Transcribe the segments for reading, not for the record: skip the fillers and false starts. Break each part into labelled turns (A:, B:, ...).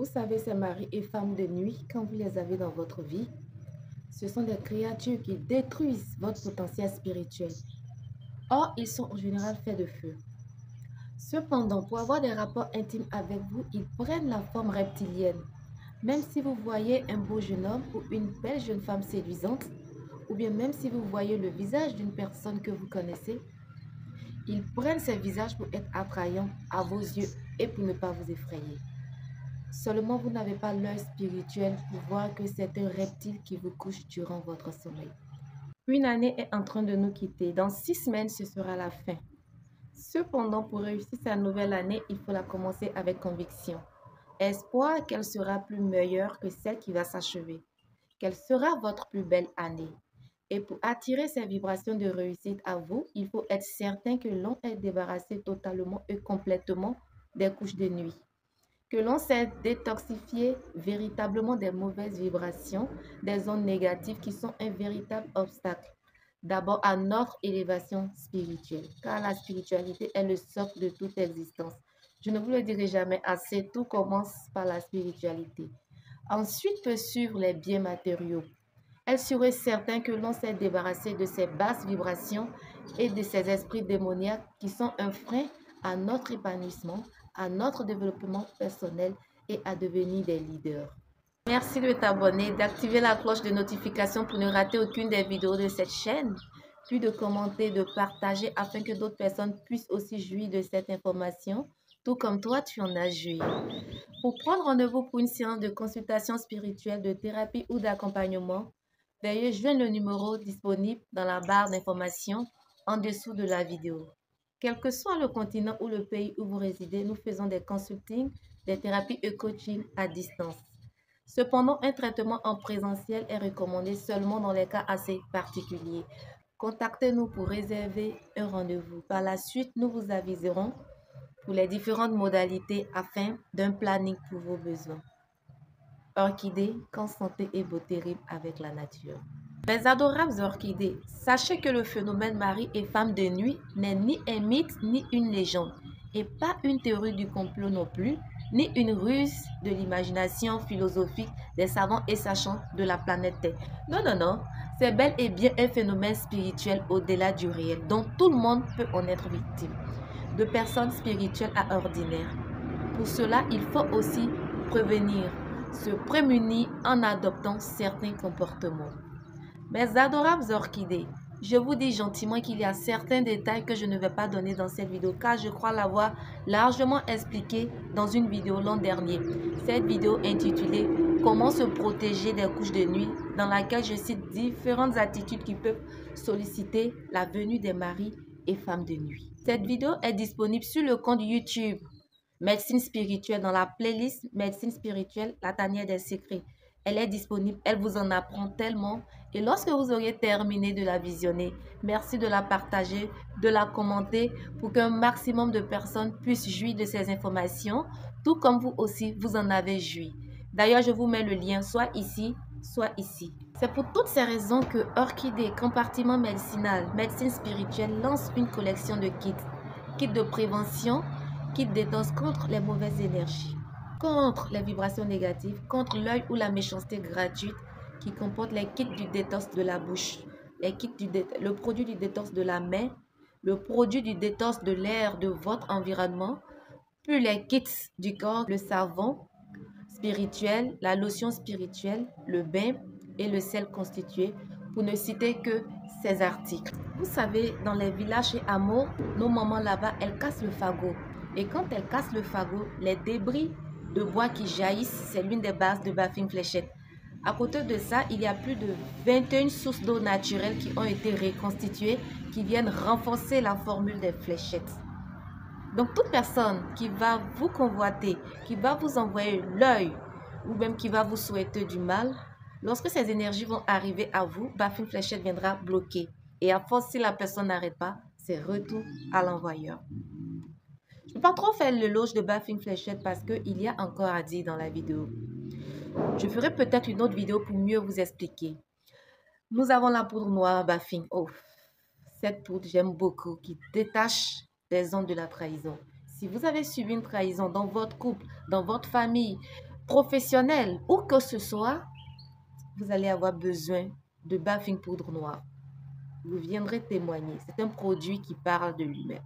A: Vous savez, ces maris et femmes de nuit, quand vous les avez dans votre vie, ce sont des créatures qui détruisent votre potentiel spirituel. Or, ils sont en général faits de feu. Cependant, pour avoir des rapports intimes avec vous, ils prennent la forme reptilienne. Même si vous voyez un beau jeune homme ou une belle jeune femme séduisante, ou bien même si vous voyez le visage d'une personne que vous connaissez, ils prennent ces visages pour être attrayants à vos yeux et pour ne pas vous effrayer. Seulement, vous n'avez pas l'œil spirituel pour voir que c'est un reptile qui vous couche durant votre sommeil. Une année est en train de nous quitter. Dans 6 semaines, ce sera la fin. Cependant, pour réussir sa nouvelle année, il faut la commencer avec conviction. Espoir qu'elle sera plus meilleure que celle qui va s'achever. Quelle sera votre plus belle année? Et pour attirer ces vibrations de réussite à vous, il faut être certain que l'on est débarrassé totalement et complètement des couches de nuit. Que l'on s'est détoxifié véritablement des mauvaises vibrations, des ondes négatives qui sont un véritable obstacle. D'abord à notre élévation spirituelle, car la spiritualité est le socle de toute existence. Je ne vous le dirai jamais assez, tout commence par la spiritualité. Ensuite peut suivre les biens matériaux. Elle serait certain que l'on s'est débarrassé de ces basses vibrations et de ces esprits démoniaques qui sont un frein à notre épanouissement, à notre développement personnel et à devenir des leaders. Merci de t'abonner, d'activer la cloche de notification pour ne rater aucune des vidéos de cette chaîne, puis de commenter, de partager afin que d'autres personnes puissent aussi jouir de cette information, tout comme toi tu en as joui. Pour prendre rendez-vous pour une séance de consultation spirituelle, de thérapie ou d'accompagnement, veuillez joindre le numéro disponible dans la barre d'information en dessous de la vidéo. Quel que soit le continent ou le pays où vous résidez, nous faisons des consultings, des thérapies et coaching à distance. Cependant, un traitement en présentiel est recommandé seulement dans les cas assez particuliers. Contactez-nous pour réserver un rendez-vous. Par la suite, nous vous aviserons pour les différentes modalités afin d'un planning pour vos besoins. Orchidées, quand santé et beauté riment avec la nature. Mes adorables orchidées, sachez que le phénomène mari et femme de nuit n'est ni un mythe ni une légende, et pas une théorie du complot non plus, ni une ruse de l'imagination philosophique des savants et sachants de la planète Terre. Non, non, non, c'est bel et bien un phénomène spirituel au-delà du réel, dont tout le monde peut en être victime, de personnes spirituelles à ordinaires. Pour cela, il faut aussi prévenir, se prémunir en adoptant certains comportements. Mes adorables orchidées, je vous dis gentiment qu'il y a certains détails que je ne vais pas donner dans cette vidéo car je crois l'avoir largement expliqué dans une vidéo l'an dernier. Cette vidéo intitulée « Comment se protéger des couches de nuit » dans laquelle je cite différentes attitudes qui peuvent solliciter la venue des maris et femmes de nuit. Cette vidéo est disponible sur le compte YouTube Médecine spirituelle dans la playlist Médecine spirituelle, la tanière des secrets. Elle est disponible, elle vous en apprend tellement. Et lorsque vous auriez terminé de la visionner, merci de la partager, de la commenter pour qu'un maximum de personnes puissent jouir de ces informations, tout comme vous aussi, vous en avez joui. D'ailleurs, je vous mets le lien soit ici, soit ici. C'est pour toutes ces raisons que Orchidée, compartiment médicinal, médecine spirituelle, lance une collection de kits de prévention, kit détox contre les mauvaises énergies, contre les vibrations négatives, contre l'œil ou la méchanceté gratuite, qui comporte les kits du détox de la bouche, le produit du détox de la main, le produit du détox de l'air de votre environnement, puis les kits du corps, le savon spirituel, la lotion spirituelle, le bain et le sel constitué, pour ne citer que ces articles. Vous savez, dans les villages et hameaux, nos mamans là-bas, elles cassent le fagot. Et quand elles cassent le fagot, les débris de bois qui jaillissent, c'est l'une des bases de Baffin Fléchette. À côté de ça, il y a plus de 21 sources d'eau naturelles qui ont été reconstituées, qui viennent renforcer la formule des fléchettes. Donc, toute personne qui va vous convoiter, qui va vous envoyer l'œil, ou même qui va vous souhaiter du mal, lorsque ces énergies vont arriver à vous, Baffin Fléchette viendra bloquer. Et à force, si la personne n'arrête pas, c'est retour à l'envoyeur. Je ne peux pas trop faire l'éloge de Baffin Fléchette parce qu'il y a encore à dire dans la vidéo. Je ferai peut-être une autre vidéo pour mieux vous expliquer. Nous avons la poudre noire Baffin. Oh, cette poudre, j'aime beaucoup, qui détache les ondes de la trahison. Si vous avez subi une trahison dans votre couple, dans votre famille, professionnel, où que ce soit, vous allez avoir besoin de Baffin Poudre Noire. Vous viendrez témoigner. C'est un produit qui parle de lui-même.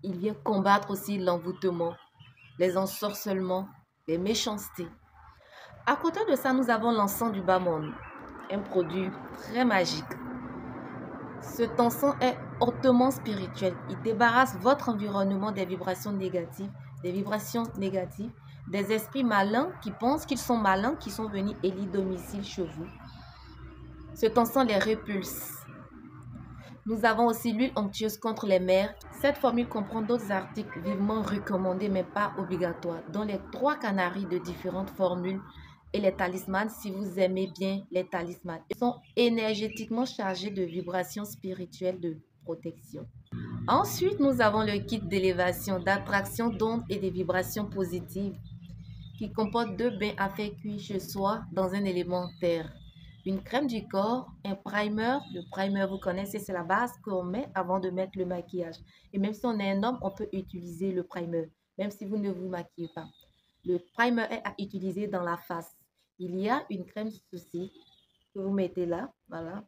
A: Il vient combattre aussi l'envoûtement, les ensorcellements, les méchancetés. À côté de ça, nous avons l'encens du bas monde, un produit très magique. Cet encens est hautement spirituel. Il débarrasse votre environnement des vibrations négatives, des esprits malins qui pensent qu'ils sont malins, qui sont venus élire domicile chez vous. Cet encens les repulse. Nous avons aussi l'huile onctueuse contre les mers. Cette formule comprend d'autres articles vivement recommandés mais pas obligatoires, dont les 3 canaries de différentes formules et les talismans, si vous aimez bien les talismans. Ils sont énergétiquement chargés de vibrations spirituelles de protection. Ensuite, nous avons le kit d'élévation, d'attraction d'ondes et des vibrations positives qui comporte 2 bains à faire cuire chez soi dans un élément terre. Une crème du corps, un primer. Le primer, vous connaissez, c'est la base qu'on met avant de mettre le maquillage. Et même si on est un homme, on peut utiliser le primer, même si vous ne vous maquillez pas. Le primer est à utiliser dans la face. Il y a une crème aussi que vous mettez là, voilà.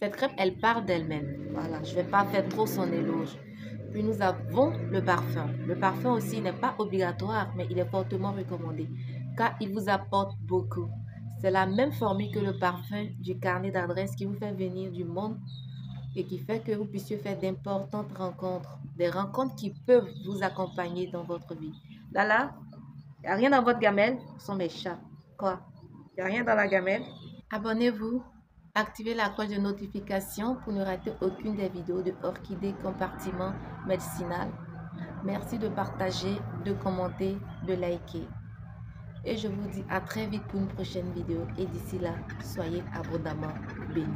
A: Cette crème, elle parle d'elle-même. Voilà, je ne vais pas faire trop son éloge. Puis nous avons le parfum. Le parfum aussi n'est pas obligatoire, mais il est fortement recommandé, car il vous apporte beaucoup. C'est la même formule que le parfum du carnet d'adresses qui vous fait venir du monde et qui fait que vous puissiez faire d'importantes rencontres, des rencontres qui peuvent vous accompagner dans votre vie. Là, il n'y a rien dans votre gamelle, ce sont mes chats. Quoi? Il n'y a rien dans la gamelle? Abonnez-vous, activez la cloche de notification pour ne rater aucune des vidéos de Orchidée Compartiment Médicinal. Merci de partager, de commenter, de liker. Et je vous dis à très vite pour une prochaine vidéo. Et d'ici là, soyez abondamment bénis.